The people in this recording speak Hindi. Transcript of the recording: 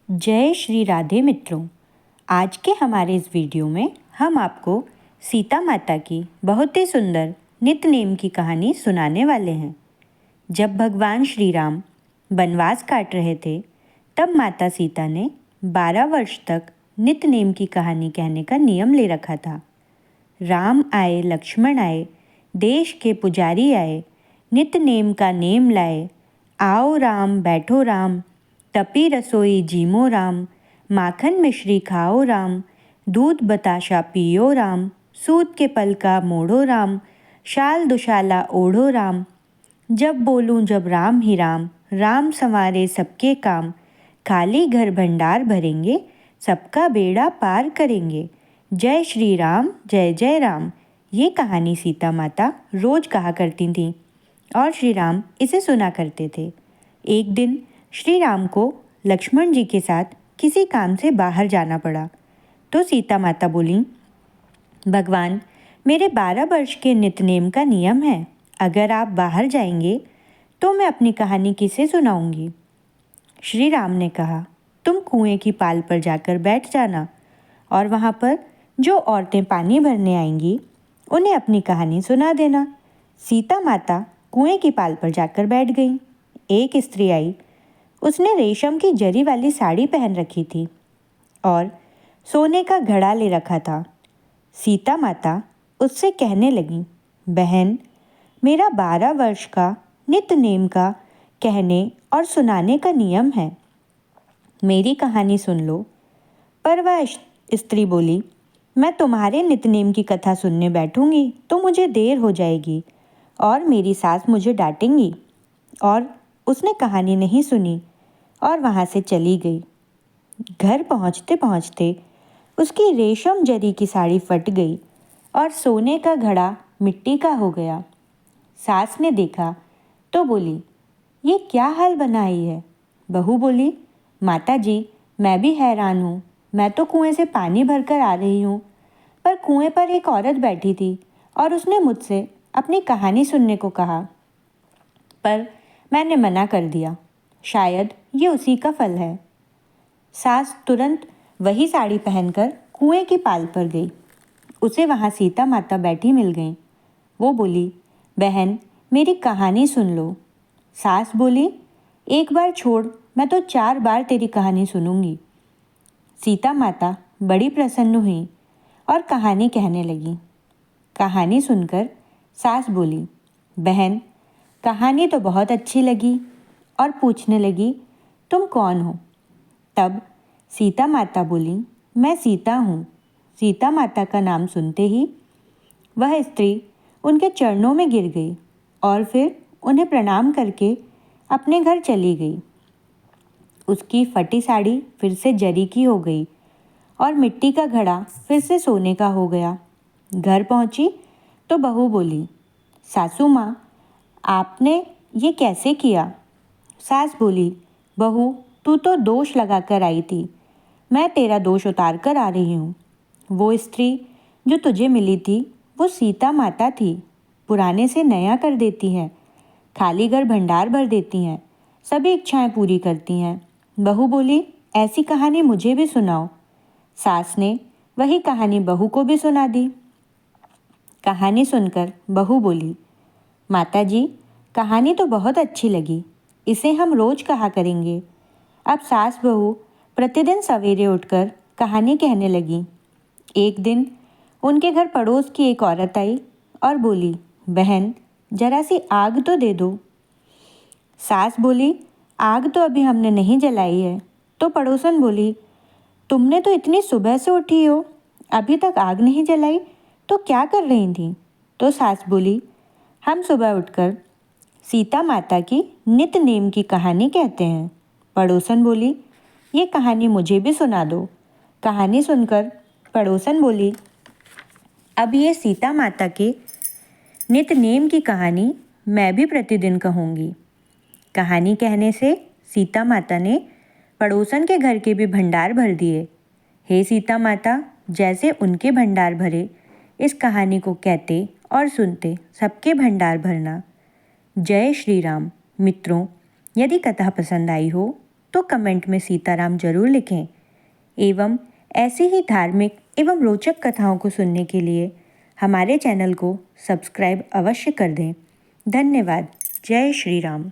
जय श्री राधे मित्रों। आज के हमारे इस वीडियो में हम आपको सीता माता की बहुत ही सुंदर नित्य नेम की कहानी सुनाने वाले हैं। जब भगवान श्री राम वनवास काट रहे थे तब माता सीता ने 12 वर्ष तक नित्य नेम की कहानी कहने का नियम ले रखा था। राम आए, लक्ष्मण आए, देश के पुजारी आए, नित्य नेम का नेम लाए। आओ राम, बैठो राम, तपी रसोई जीमो राम, माखन मिश्री खाओ राम, दूध बताशा पियो राम, सूत के पल का मोड़ो राम, शाल दुशाला ओढ़ो राम। जब बोलूं जब राम ही राम, राम संवारे सबके काम, खाली घर भंडार भरेंगे, सबका बेड़ा पार करेंगे। जय श्री राम, जय जय राम। ये कहानी सीता माता रोज कहा करती थीं और श्री राम इसे सुना करते थे। एक दिन श्री राम को लक्ष्मण जी के साथ किसी काम से बाहर जाना पड़ा तो सीता माता बोलीं, भगवान, मेरे 12 वर्ष के नित्य नेम का नियम है, अगर आप बाहर जाएंगे तो मैं अपनी कहानी किसे सुनाऊंगी। श्री राम ने कहा, तुम कुएं की पाल पर जाकर बैठ जाना और वहाँ पर जो औरतें पानी भरने आएंगी उन्हें अपनी कहानी सुना देना। सीता माता कुएं की पाल पर जाकर बैठ गई। एक स्त्री आई, उसने रेशम की जरी वाली साड़ी पहन रखी थी और सोने का घड़ा ले रखा था। सीता माता उससे कहने लगी, बहन, मेरा 12 वर्ष का नित्य नेम का कहने और सुनाने का नियम है, मेरी कहानी सुन लो। पर वह स्त्री बोली, मैं तुम्हारे नित्य नेम की कथा सुनने बैठूंगी तो मुझे देर हो जाएगी और मेरी सास मुझे डांटेंगी। और उसने कहानी नहीं सुनी और वहाँ से चली गई। घर पहुँचते पहुँचते उसकी रेशम जरी की साड़ी फट गई और सोने का घड़ा मिट्टी का हो गया। सास ने देखा तो बोली, ये क्या हाल बनाई है। बहू बोली, माता जी, मैं भी हैरान हूँ, मैं तो कुएं से पानी भरकर आ रही हूँ, पर कुएं पर एक औरत बैठी थी और उसने मुझसे अपनी कहानी सुनने को कहा, पर मैंने मना कर दिया। शायद ये उसी का फल है। सास तुरंत वही साड़ी पहनकर कुएं की पाल पर गई। उसे वहाँ सीता माता बैठी मिल गई। वो बोली, बहन, मेरी कहानी सुन लो। सास बोली, एक बार छोड़, मैं तो 4 बार तेरी कहानी सुनूंगी। सीता माता बड़ी प्रसन्न हुई और कहानी कहने लगी। कहानी सुनकर सास बोली, बहन, कहानी तो बहुत अच्छी लगी, और पूछने लगी, तुम कौन हो। तब सीता माता बोली, मैं सीता हूँ। सीता माता का नाम सुनते ही वह स्त्री उनके चरणों में गिर गई और फिर उन्हें प्रणाम करके अपने घर चली गई। उसकी फटी साड़ी फिर से जरी की हो गई और मिट्टी का घड़ा फिर से सोने का हो गया। घर पहुंची तो बहू बोली, सासू माँ, आपने ये कैसे किया। सास बोली, बहू, तू तो दोष लगाकर आई थी, मैं तेरा दोष उतार कर आ रही हूँ। वो स्त्री जो तुझे मिली थी वो सीता माता थी, पुराने से नया कर देती हैं, खाली घर भंडार भर देती हैं, सभी इच्छाएं पूरी करती हैं। बहू बोली, ऐसी कहानी मुझे भी सुनाओ। सास ने वही कहानी बहू को भी सुना दी। कहानी सुनकर बहू बोली, माता जी, कहानी तो बहुत अच्छी लगी, इसे हम रोज कहा करेंगे। अब सास बहू प्रतिदिन सवेरे उठकर कहानी कहने लगी। एक दिन उनके घर पड़ोस की एक औरत आई और बोली, बहन, जरा सी आग तो दे दो। सास बोली, आग तो अभी हमने नहीं जलाई है। तो पड़ोसन बोली, तुमने तो इतनी सुबह से उठी हो, अभी तक आग नहीं जलाई, तो क्या कर रही थी। तो सास बोली, हम सुबह उठकर सीता माता की नित्य नेम की कहानी कहते हैं। पड़ोसन बोली, ये कहानी मुझे भी सुना दो। कहानी सुनकर पड़ोसन बोली, अब ये सीता माता के नित्य नेम की कहानी मैं भी प्रतिदिन कहूँगी। कहानी कहने से सीता माता ने पड़ोसन के घर के भी भंडार भर दिए। हे सीता माता, जैसे उनके भंडार भरे, इस कहानी को कहते और सुनते सबके भंडार भरना। जय श्री राम। मित्रों, यदि कथा पसंद आई हो तो कमेंट में सीताराम जरूर लिखें। एवं ऐसे ही धार्मिक एवं रोचक कथाओं को सुनने के लिए हमारे चैनल को सब्सक्राइब अवश्य कर दें। धन्यवाद। जय श्री राम।